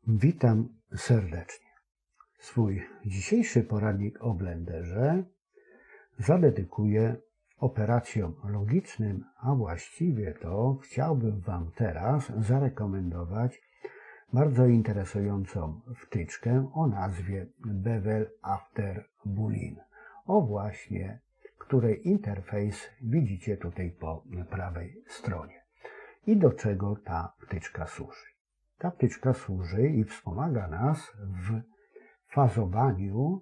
Witam serdecznie. Swój dzisiejszy poradnik o Blenderze zadedykuję operacjom logicznym, a właściwie to chciałbym Wam teraz zarekomendować bardzo interesującą wtyczkę o nazwie Bevel After Boolean. O właśnie, której interfejs widzicie tutaj po prawej stronie. I do czego ta wtyczka służy? Ta wtyczka służy i wspomaga nas w fazowaniu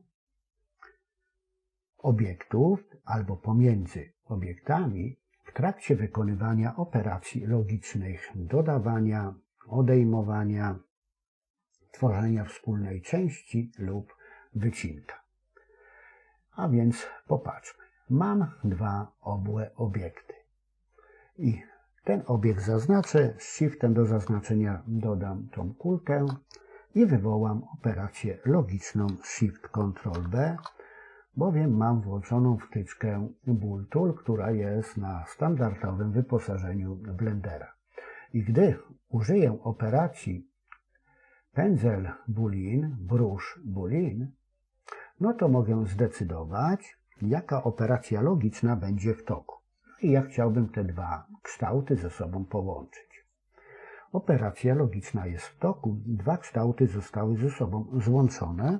obiektów albo pomiędzy obiektami w trakcie wykonywania operacji logicznych dodawania, odejmowania, tworzenia wspólnej części lub wycinka. A więc popatrzmy. Mam dwa obłe obiekty i ten obiekt zaznaczę, z Shiftem do zaznaczenia dodam tą kulkę i wywołam operację logiczną Shift-Ctrl-B, bowiem mam włączoną wtyczkę Bool Tool, która jest na standardowym wyposażeniu Blendera. I gdy użyję operacji pędzel Boolean, brush Boolean, no to mogę zdecydować, jaka operacja logiczna będzie w toku. I ja chciałbym te dwa kształty ze sobą połączyć. Operacja logiczna jest w toku, dwa kształty zostały ze sobą złączone,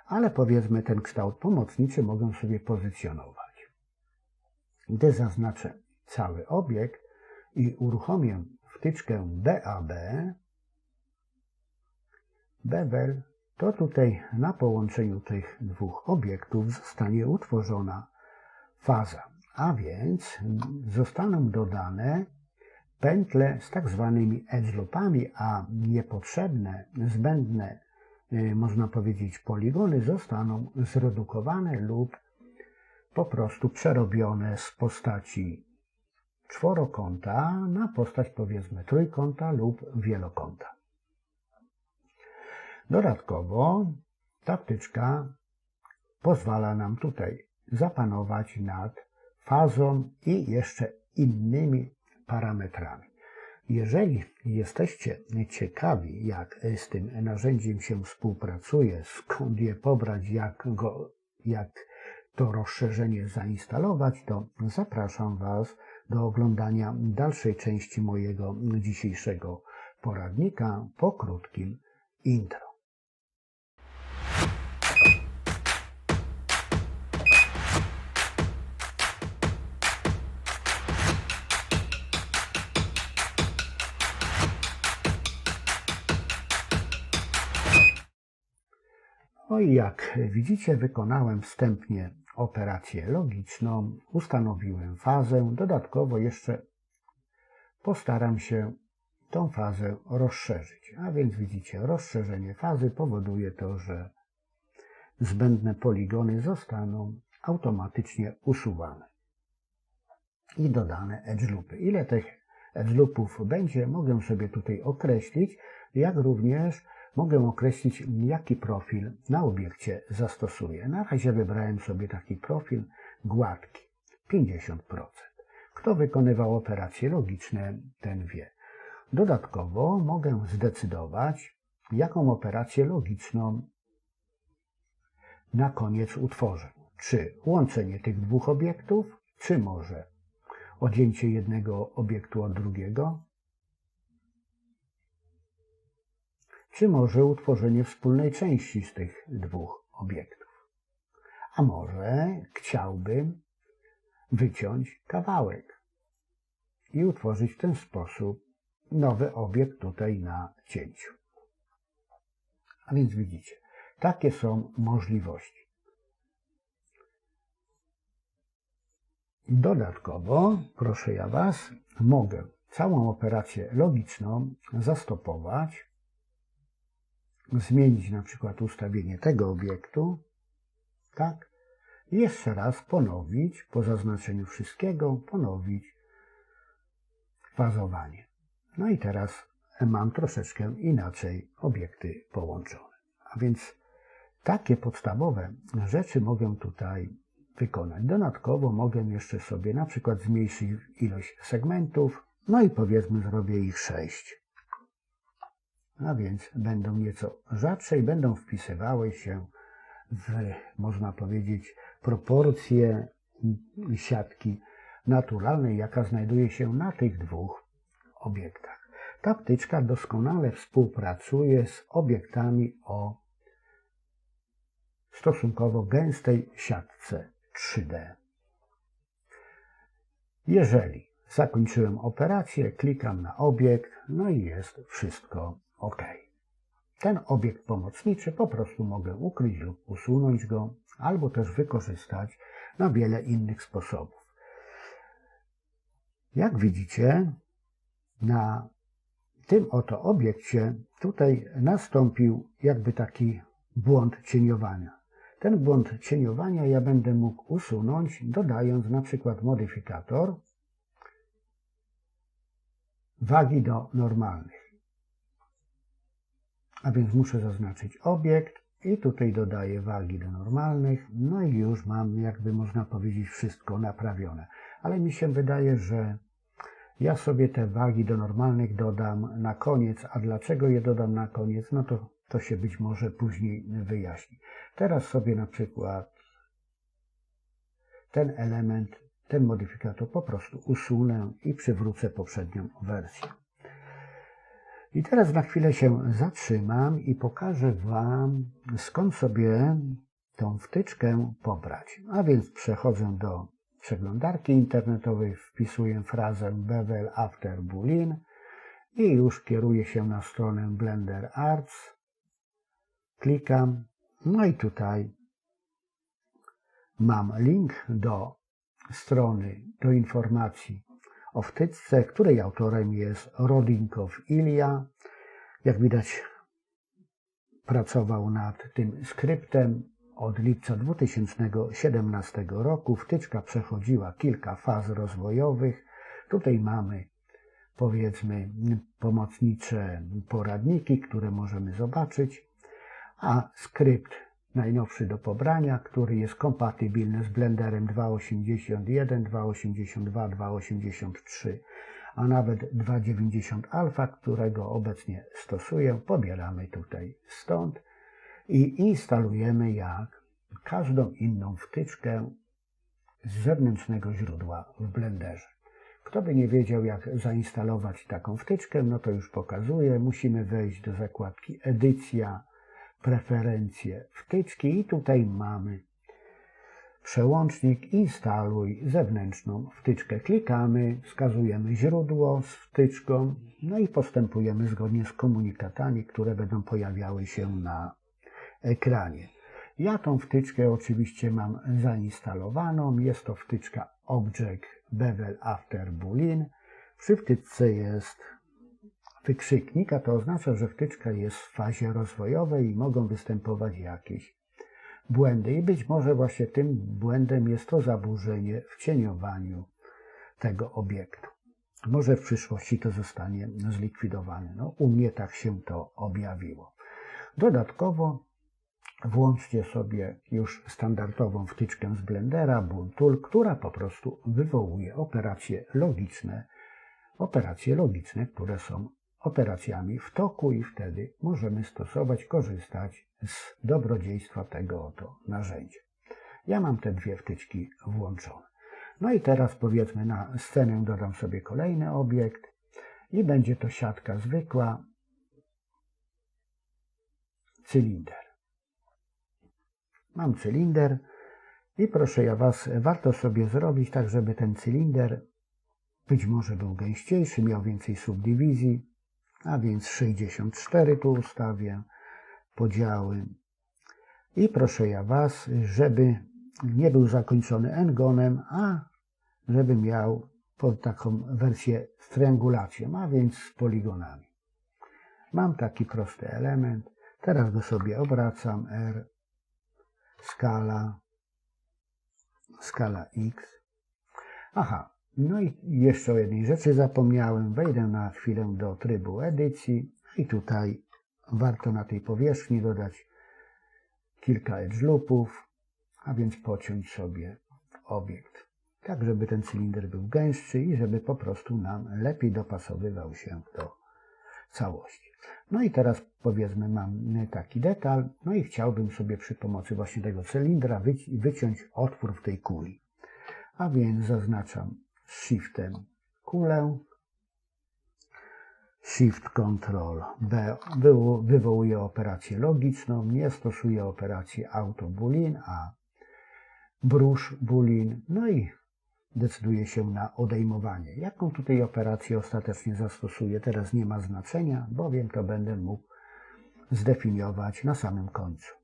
ale powiedzmy ten kształt pomocniczy mogę sobie pozycjonować. Gdy zaznaczę cały obiekt i uruchomię wtyczkę BAB, Bevel, to tutaj na połączeniu tych dwóch obiektów zostanie utworzona faza. A więc zostaną dodane pętle z tak zwanymi edge loopami, a niepotrzebne, zbędne, można powiedzieć, poligony zostaną zredukowane lub po prostu przerobione z postaci czworokąta na postać, powiedzmy, trójkąta lub wielokąta. Dodatkowo ta wtyczka pozwala nam tutaj zapanować nad fazą i jeszcze innymi parametrami. Jeżeli jesteście ciekawi, jak z tym narzędziem się współpracuje, skąd je pobrać, jak to rozszerzenie zainstalować, to zapraszam Was do oglądania dalszej części mojego dzisiejszego poradnika po krótkim intro. No i jak widzicie, wykonałem wstępnie operację logiczną, ustanowiłem fazę, dodatkowo jeszcze postaram się tą fazę rozszerzyć. A więc widzicie, rozszerzenie fazy powoduje to, że zbędne poligony zostaną automatycznie usuwane i dodane edge loopy. Ile tych edge loopów będzie, mogę sobie tutaj określić, jak również mogę określić, jaki profil na obiekcie zastosuję. Na razie wybrałem sobie taki profil gładki, 50%. Kto wykonywał operacje logiczne, ten wie. Dodatkowo mogę zdecydować, jaką operację logiczną na koniec utworzę. Czy łączenie tych dwóch obiektów, czy może odjęcie jednego obiektu od drugiego, czy może utworzenie wspólnej części z tych dwóch obiektów. A może chciałbym wyciąć kawałek i utworzyć w ten sposób nowy obiekt tutaj na cięciu. A więc widzicie, takie są możliwości. Dodatkowo, proszę ja Was, mogę całą operację logiczną zastopować, zmienić na przykład ustawienie tego obiektu, tak, i jeszcze raz ponowić, po zaznaczeniu wszystkiego, ponowić fazowanie. No i teraz mam troszeczkę inaczej obiekty połączone. A więc takie podstawowe rzeczy mogę tutaj wykonać. Dodatkowo mogę jeszcze sobie na przykład zmniejszyć ilość segmentów, no i powiedzmy zrobię ich 6. a więc będą nieco rzadsze i będą wpisywały się w, można powiedzieć, proporcje siatki naturalnej, jaka znajduje się na tych dwóch obiektach. Ta wtyczka doskonale współpracuje z obiektami o stosunkowo gęstej siatce 3D. Jeżeli zakończyłem operację, klikam na obiekt, no i jest wszystko OK. Ten obiekt pomocniczy po prostu mogę ukryć lub usunąć go, albo też wykorzystać na wiele innych sposobów. Jak widzicie, na tym oto obiekcie tutaj nastąpił jakby taki błąd cieniowania. Ten błąd cieniowania ja będę mógł usunąć, dodając na przykład modyfikator wagi do normalnych. A więc muszę zaznaczyć obiekt i tutaj dodaję wagi do normalnych, no i już mam, jakby można powiedzieć, wszystko naprawione. Ale mi się wydaje, że ja sobie te wagi do normalnych dodam na koniec, a dlaczego je dodam na koniec, no to się być może później wyjaśni. Teraz sobie na przykład ten element, ten modyfikator po prostu usunę i przywrócę poprzednią wersję. I teraz na chwilę się zatrzymam i pokażę Wam, skąd sobie tą wtyczkę pobrać. A więc przechodzę do przeglądarki internetowej, wpisuję frazę Bevel After Boolean i już kieruję się na stronę Blender Arts. Klikam, no i tutaj mam link do strony, do informacji o wtyczce, której autorem jest Rodinkow Ilja. Jak widać, pracował nad tym skryptem od lipca 2017 roku. Wtyczka przechodziła kilka faz rozwojowych. Tutaj mamy, powiedzmy, pomocnicze poradniki, które możemy zobaczyć, a skrypt najnowszy do pobrania, który jest kompatybilny z Blenderem 2.81, 2.82, 2.83, a nawet 2.90 Alpha, którego obecnie stosuję, pobieramy tutaj stąd i instalujemy jak każdą inną wtyczkę z zewnętrznego źródła w Blenderze. Kto by nie wiedział, jak zainstalować taką wtyczkę, no to już pokazuję. Musimy wejść do zakładki Edycja, Preferencje, Wtyczki i tutaj mamy przełącznik Instaluj zewnętrzną wtyczkę. Klikamy, wskazujemy źródło z wtyczką, no i postępujemy zgodnie z komunikatami, które będą pojawiały się na ekranie. Ja tą wtyczkę oczywiście mam zainstalowaną. Jest to wtyczka Object Bevel After Boolean. Przy wtyczce jest wykrzyknik, a to oznacza, że wtyczka jest w fazie rozwojowej i mogą występować jakieś błędy. I być może właśnie tym błędem jest to zaburzenie w cieniowaniu tego obiektu. Może w przyszłości to zostanie zlikwidowane. No, u mnie tak się to objawiło. Dodatkowo włączcie sobie już standardową wtyczkę z Blendera, Bool Tool, która po prostu wywołuje operacje logiczne, które są operacjami w toku i wtedy możemy korzystać z dobrodziejstwa tego oto narzędzia. Ja mam te dwie wtyczki włączone. No i teraz powiedzmy na scenę dodam sobie kolejny obiekt i będzie to siatka zwykła, cylinder. Mam cylinder i proszę ja Was, warto sobie zrobić tak, żeby ten cylinder być może był gęściejszy, miał więcej subdywizji, a więc 64 tu ustawię, podziały. I proszę ja Was, żeby nie był zakończony n-gonem, a żeby miał taką wersję z triangulacją, a więc z poligonami. Mam taki prosty element, teraz go sobie obracam, R, skala X. Aha, no i jeszcze o jednej rzeczy zapomniałem. Wejdę na chwilę do trybu edycji i tutaj warto na tej powierzchni dodać kilka edge loopów, a więc pociąć sobie obiekt, tak żeby ten cylinder był gęstszy i żeby po prostu nam lepiej dopasowywał się do całości. No i teraz powiedzmy mam taki detal, no i chciałbym sobie przy pomocy właśnie tego cylindra wyciąć otwór w tej kuli. A więc zaznaczam Shiftem kulę, Shift Ctrl B wywołuje operację logiczną, nie stosuję operacji Auto Boolean, a Brush Boolean, no i decyduję się na odejmowanie. Jaką tutaj operację ostatecznie zastosuję, teraz nie ma znaczenia, bowiem to będę mógł zdefiniować na samym końcu.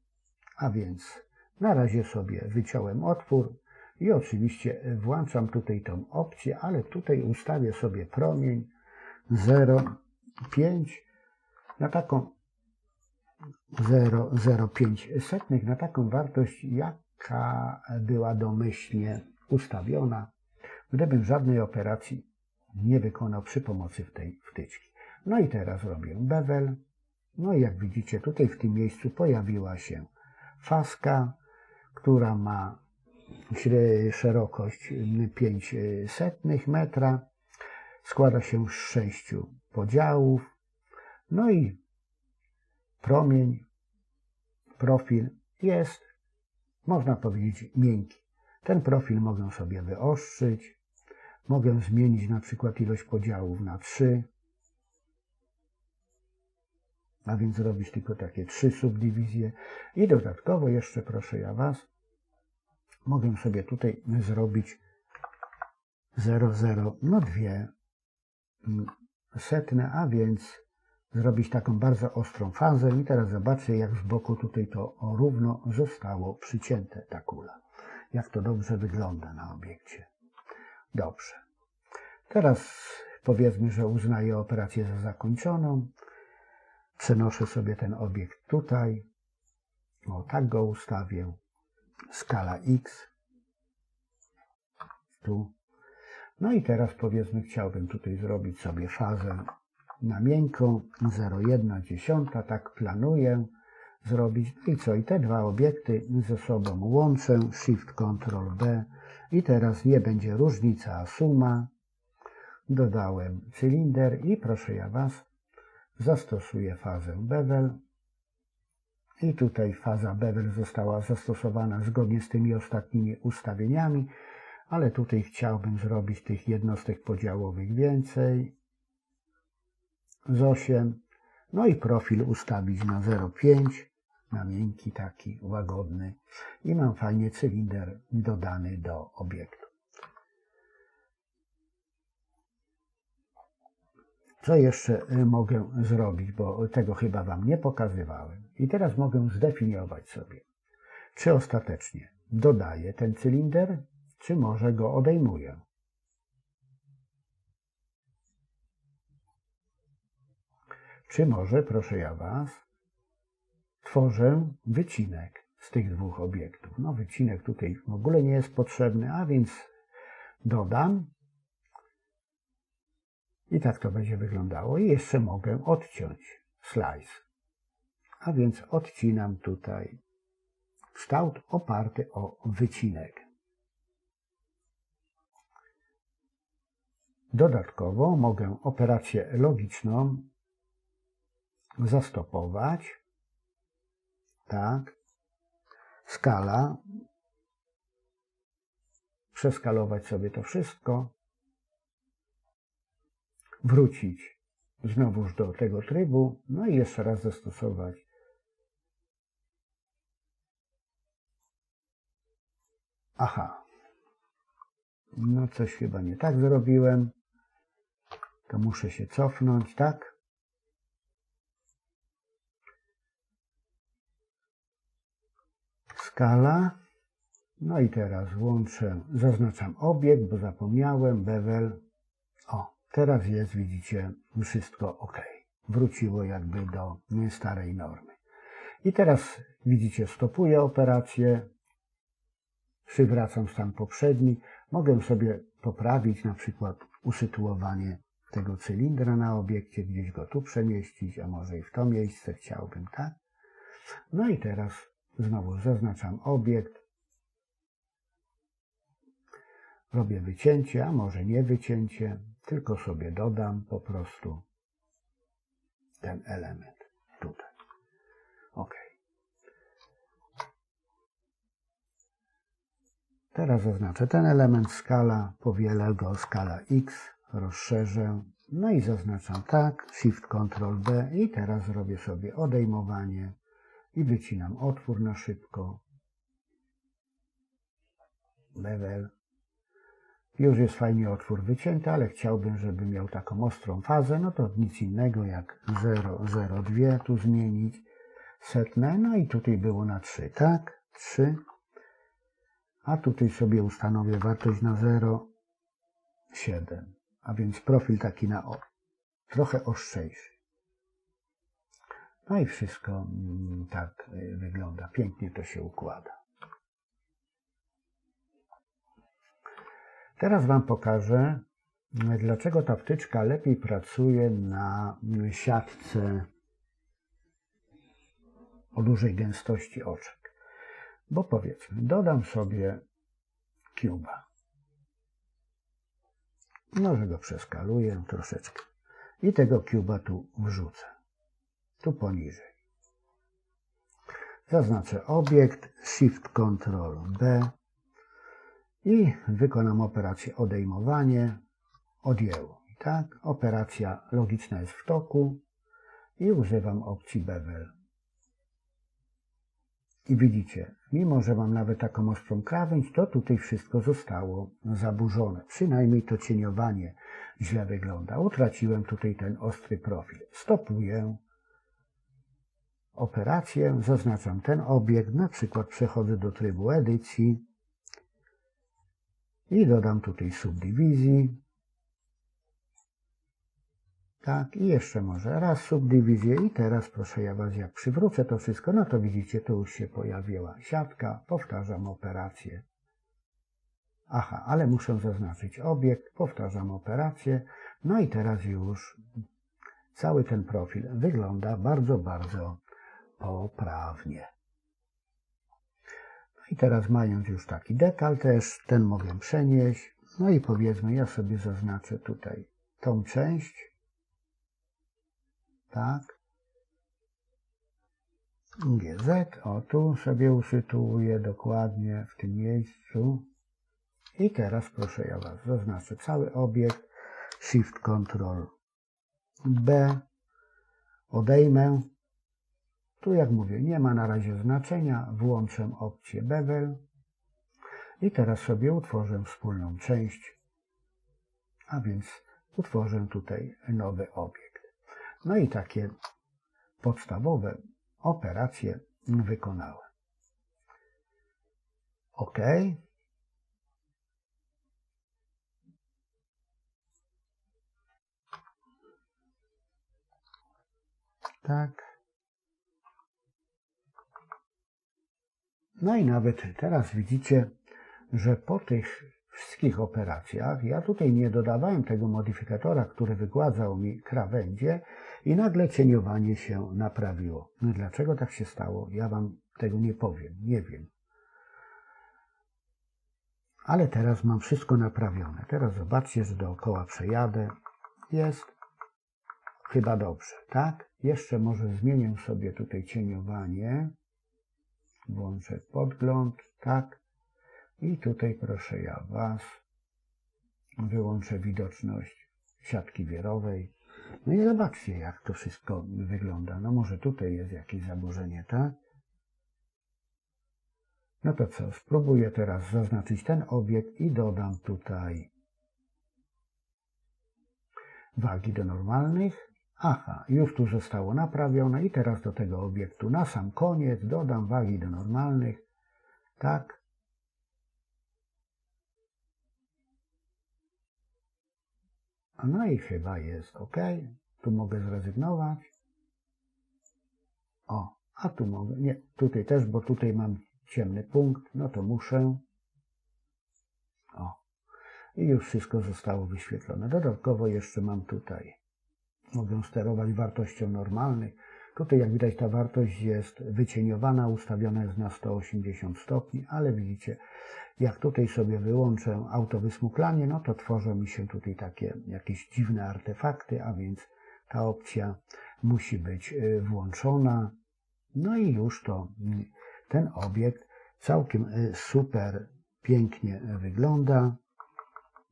A więc na razie sobie wyciąłem otwór i oczywiście włączam tutaj tą opcję, ale tutaj ustawię sobie promień 0,5 na taką 0,05 na taką wartość, jaka była domyślnie ustawiona, gdybym żadnej operacji nie wykonał przy pomocy tej wtyczki. No i teraz robię bevel. No i jak widzicie, tutaj w tym miejscu pojawiła się faska, która ma szerokość 0,05 metra. Składa się z 6 podziałów. No i profil jest, można powiedzieć, miękki. Ten profil mogę sobie wyostrzyć. Mogę zmienić na przykład ilość podziałów na 3. A więc zrobić tylko takie 3 subdywizje. I dodatkowo jeszcze, proszę ja Was, mogę sobie tutaj zrobić 0,0, no 0,02, a więc zrobić taką bardzo ostrą fazę. I teraz zobaczcie, jak z boku tutaj to równo zostało przycięte, ta kula. Jak to dobrze wygląda na obiekcie. Dobrze. Teraz powiedzmy, że uznaję operację za zakończoną. Przenoszę sobie ten obiekt tutaj. O, tak go ustawię. Skala X. Tu. No i teraz powiedzmy, chciałbym tutaj zrobić sobie fazę na miękką. 0,1, tak planuję zrobić. I co? I te dwa obiekty ze sobą łączę. Shift Ctrl B. I teraz nie będzie różnica, a suma. Dodałem cylinder i proszę ja Was, zastosuję fazę bevel. I tutaj faza bevel została zastosowana zgodnie z tymi ostatnimi ustawieniami, ale tutaj chciałbym zrobić tych jednostek podziałowych więcej. Z 8. No i profil ustawić na 0,5, na miękki, taki łagodny. I mam fajnie cylinder dodany do obiektu. Co jeszcze mogę zrobić, bo tego chyba Wam nie pokazywałem. I teraz mogę zdefiniować sobie, czy ostatecznie dodaję ten cylinder, czy może go odejmuję. Czy może, proszę ja Was, tworzę wycinek z tych dwóch obiektów. No wycinek tutaj w ogóle nie jest potrzebny, a więc dodam. I tak to będzie wyglądało. I jeszcze mogę odciąć slice. A więc odcinam tutaj kształt oparty o wycinek. Dodatkowo mogę operację logiczną zastopować. Tak. Skala. Przeskalować sobie to wszystko. Wrócić znowuż do tego trybu. No i jeszcze raz zastosować. Aha. No coś chyba nie tak zrobiłem. To muszę się cofnąć, tak? Skala. No i teraz włączę, zaznaczam obiekt, bo zapomniałem, bevel. O, teraz jest, widzicie, wszystko ok. Wróciło jakby do starej normy. I teraz, widzicie, stopuję operację, przywracam stan poprzedni. Mogę sobie poprawić na przykład usytuowanie tego cylindra na obiekcie, gdzieś go tu przemieścić, a może i w to miejsce chciałbym, tak? No i teraz znowu zaznaczam obiekt. Robię wycięcie, a może nie wycięcie, tylko sobie dodam po prostu ten element tutaj. OK. Teraz zaznaczę ten element skala, powielę go o skala X, rozszerzę, no i zaznaczam tak, Shift Ctrl B i teraz zrobię sobie odejmowanie i wycinam otwór na szybko. Bevel. Już jest fajnie otwór wycięty, ale chciałbym, żeby miał taką ostrą fazę, no to nic innego jak 0,02 tu zmienić, setne, no i tutaj było na 3, tak? 3. A tutaj sobie ustanowię wartość na 0,7, a więc profil taki na trochę ostrzejszy. No i wszystko tak wygląda, pięknie to się układa. Teraz Wam pokażę, dlaczego ta wtyczka lepiej pracuje na siatce o dużej gęstości oczek. Bo powiedzmy, dodam sobie cube'a. Może go przeskaluję troszeczkę. I tego cube'a tu wrzucę. Tu poniżej. Zaznaczę obiekt, Shift Ctrl B i wykonam operację odejmowanie, odjęło. Tak, operacja logiczna jest w toku i używam opcji Bevel. I widzicie, mimo że mam nawet taką ostrą krawędź, to tutaj wszystko zostało zaburzone. Przynajmniej to cieniowanie źle wygląda. Utraciłem tutaj ten ostry profil. Stopuję operację, zaznaczam ten obiekt, na przykład przechodzę do trybu edycji i dodam tutaj subdywizji. Tak, i jeszcze może raz subdywizję i teraz proszę ja Was, jak przywrócę to wszystko, no to widzicie, tu już się pojawiła siatka, powtarzam operację. Aha, ale muszę zaznaczyć obiekt, powtarzam operację, no i teraz już cały ten profil wygląda bardzo, bardzo poprawnie. No i teraz mając już taki detal też, ten mogę przenieść, no i powiedzmy, ja sobie zaznaczę tutaj tą część. Tak. GZ, o tu sobie usytuuję dokładnie w tym miejscu. I teraz proszę ja Was, zaznaczę cały obiekt, Shift Ctrl B, odejmę. Tu jak mówię, nie ma na razie znaczenia, włączę opcję Bevel. I teraz sobie utworzę wspólną część, a więc utworzę tutaj nowy obiekt. No i takie podstawowe operacje wykonałem. OK. Tak. No i nawet teraz widzicie, że po tych wszystkich operacjach ja tutaj nie dodawałem tego modyfikatora, który wygładzał mi krawędzie i nagle cieniowanie się naprawiło. No dlaczego tak się stało? Ja Wam tego nie powiem, nie wiem. Ale teraz mam wszystko naprawione. Teraz zobaczcie, że dookoła przejadę. Jest chyba dobrze, tak? Jeszcze może zmienię sobie tutaj cieniowanie. Włączę podgląd, tak? I tutaj proszę ja Was, wyłączę widoczność siatki wierowej. No i zobaczcie, jak to wszystko wygląda. No może tutaj jest jakieś zaburzenie, tak? No to co, spróbuję teraz zaznaczyć ten obiekt i dodam tutaj wagi do normalnych. Aha, już tu zostało naprawione i teraz do tego obiektu na sam koniec dodam wagi do normalnych. Tak. No i chyba jest OK. Tu mogę zrezygnować. O, a tu mogę, nie, tutaj też, bo tutaj mam ciemny punkt, no to muszę. O, i już wszystko zostało wyświetlone. Dodatkowo jeszcze mam tutaj, mogę sterować wartością normalnych. Tutaj jak widać ta wartość jest wycieniowana, ustawiona jest na 180 stopni, ale widzicie, jak tutaj sobie wyłączę autowysmuklanie, no to tworzą mi się tutaj takie jakieś dziwne artefakty, a więc ta opcja musi być włączona. No i już to ten obiekt całkiem super pięknie wygląda.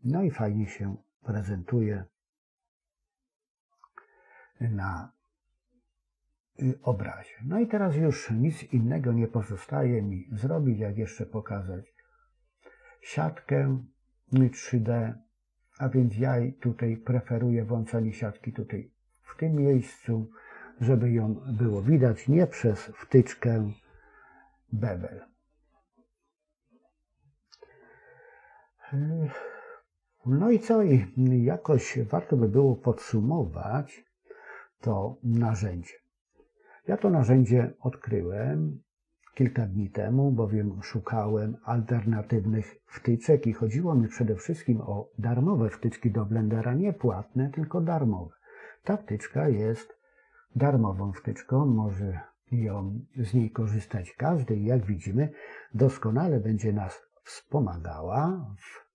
No i fajnie się prezentuje na obrazie. No i teraz już nic innego nie pozostaje mi zrobić, jak jeszcze pokazać siatkę 3D, a więc ja tutaj preferuję włączanie siatki tutaj w tym miejscu, żeby ją było widać nie przez wtyczkę bevel. No i co? I jakoś warto by było podsumować to narzędzie. Ja to narzędzie odkryłem kilka dni temu, bowiem szukałem alternatywnych wtyczek i chodziło mi przede wszystkim o darmowe wtyczki do Blendera, nie płatne, tylko darmowe. Ta wtyczka jest darmową wtyczką, może z niej korzystać każdy i jak widzimy, doskonale będzie nas wspomagała w,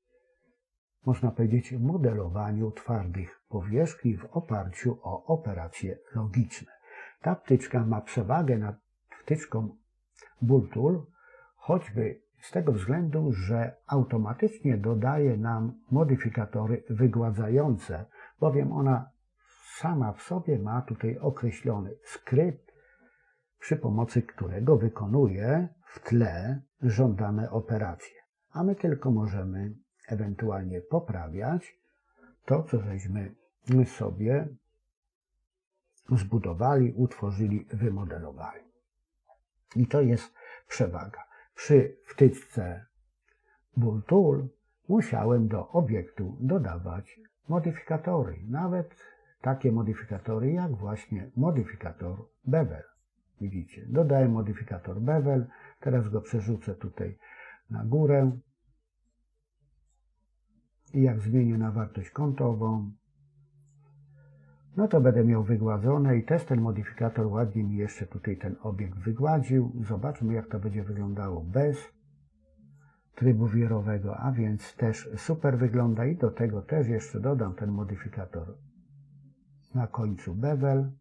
można powiedzieć, modelowaniu twardych powierzchni w oparciu o operacje logiczne. Ta wtyczka ma przewagę nad wtyczką Bultool, choćby z tego względu, że automatycznie dodaje nam modyfikatory wygładzające, bowiem ona sama w sobie ma tutaj określony skrypt, przy pomocy którego wykonuje w tle żądane operacje. A my tylko możemy ewentualnie poprawiać to, co żeśmy sobie zbudowali, utworzyli, wymodelowali. I to jest przewaga. Przy wtyczce Bultool musiałem do obiektu dodawać modyfikatory. Nawet takie modyfikatory jak właśnie modyfikator bevel. Widzicie, dodałem modyfikator bevel. Teraz go przerzucę tutaj na górę. I jak zmienię na wartość kątową, no to będę miał wygładzone i też ten modyfikator ładnie mi jeszcze tutaj ten obiekt wygładził. Zobaczmy, jak to będzie wyglądało bez trybu wirowego, a więc też super wygląda i do tego też jeszcze dodam ten modyfikator na końcu bevel.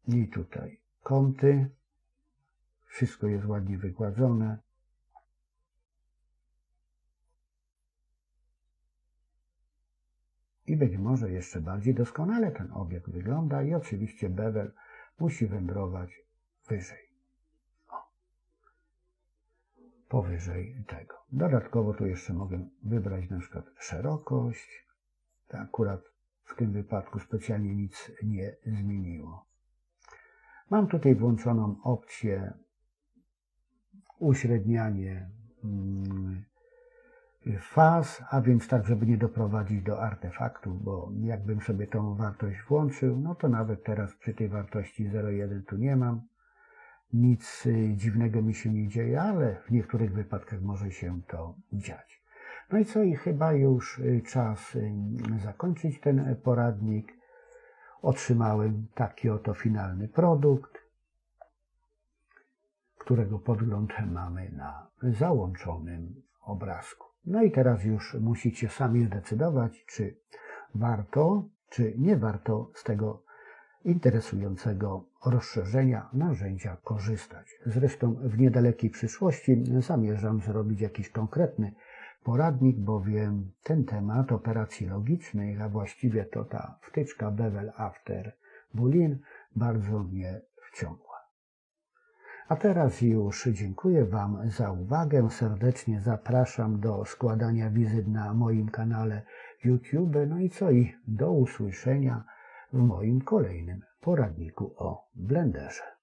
I tutaj kąty. Wszystko jest ładnie wygładzone. I być może jeszcze bardziej doskonale ten obiekt wygląda i oczywiście bevel musi wędrować wyżej. O. Powyżej tego. Dodatkowo tu jeszcze mogę wybrać na przykład szerokość. To akurat w tym wypadku specjalnie nic nie zmieniło. Mam tutaj włączoną opcję uśrednianie faz, a więc tak, żeby nie doprowadzić do artefaktów, bo jakbym sobie tą wartość włączył, no to nawet teraz przy tej wartości 0,1 tu nie mam. Nic dziwnego mi się nie dzieje, ale w niektórych wypadkach może się to dziać. No i co? I chyba już czas zakończyć ten poradnik. Otrzymałem taki oto finalny produkt, którego podgląd mamy na załączonym obrazku. No i teraz już musicie sami zdecydować, czy warto, czy nie warto z tego interesującego rozszerzenia narzędzia korzystać. Zresztą w niedalekiej przyszłości zamierzam zrobić jakiś konkretny poradnik, bowiem ten temat operacji logicznych, a właściwie to ta wtyczka Bevel After Boolean bardzo mnie wciągła. A teraz już dziękuję Wam za uwagę. Serdecznie zapraszam do składania wizyt na moim kanale YouTube. No i co? I do usłyszenia w moim kolejnym poradniku o Blenderze.